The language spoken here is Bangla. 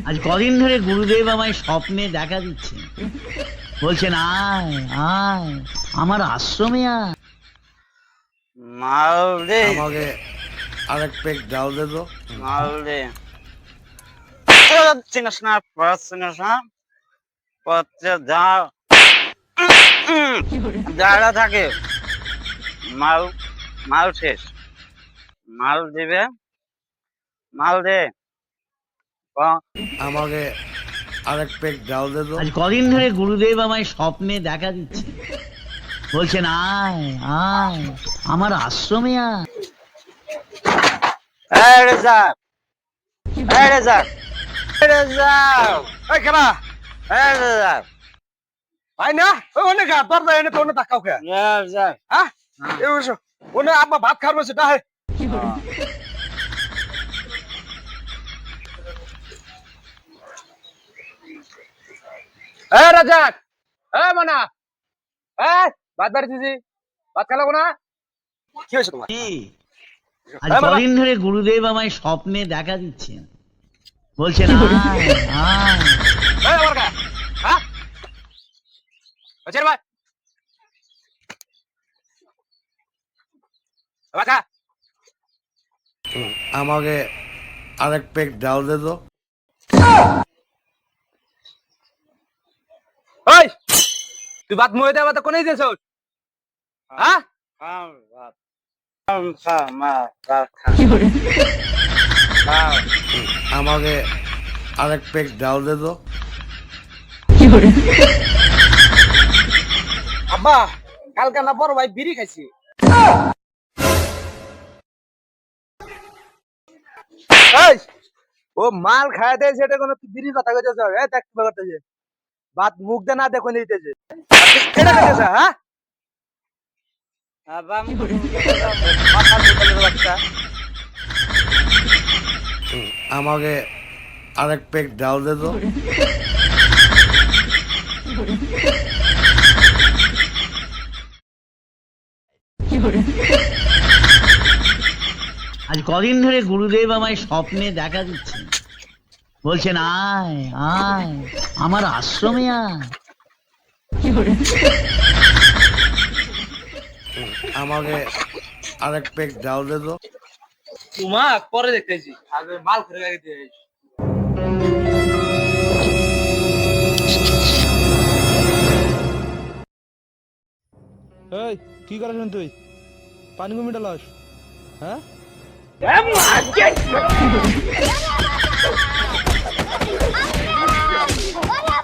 আজ কদিন ধরে গুরুদেব আমায় স্বপ্নে দেখা দিচ্ছে, বলছেন আয় আয় আমার আশ্রমে আয়। মাল দে আমাকে আরেক পেক ডাল দে তো। মাল দে চিনিস না চিনিস না পথে যারা থাকে মাল মাল শেষ মাল দিবে মাল দে আমাকে আরেক পেক ডাল দে তো। আজ কদিন ধরে গুরুদেব আমায় স্বপ্নে দেখা দিচ্ছে, বলছেন আয় আয় আমার আশ্রমে আয়। রেজাক রেজাক রেজাক এই কেনা রেজাক ভাই না ওই অনেক দরজা এনে তো অনেক তাকাও কে রেজাক হ্যাঁ এই বসো ওনে আব্বা ভাত খাওয়ার বসে তা হে এ রাজাক এ মানা এ ভাত বাড়ি দিছি ভাত খালাবো না কি হয়েছে তোমার কি? আজ কদিন ধরে গুরুদেব আমায় স্বপ্নে দেখা দিচ্ছেন, বলছেন আয় আয়। এই আমার কা হ্যাঁ আচ্ছা ভাই বাকা আমাকে আরেক পেক ডাল দে তো। ওই তুই ভাত মুয়ে দেওয়া তো কোনেই দিয়েছ হ্যাঁ আমাকে আরেক পেক ডাল দে তো। আব্বা কালকে না বড় ভাই বিড়ি খাইছি এই ও মাল খায় দেয় সেটা কোনো তুই বিড়ির কথা কইতেছ এই দেখ কি করতেছে ভাত মুখ দে না দেখো নিতেছে এটা কইতেছ হ্যাঁ আমাকে আরেক পেক ডাল দে তো। আজ কদিন ধরে গুরুদেব আমায় স্বপ্নে দেখা দিচ্ছেন, বলছেন আয় আয় আমার আশ্রমে আয়। আমাকে আরেক পেক ডাল দে তো। তোমা পরে দেখতেছি আগে মাল করে গাড়ি দিয়ে এই কি করেছেন তুই পানি কমিটা লাস হ্যাঁ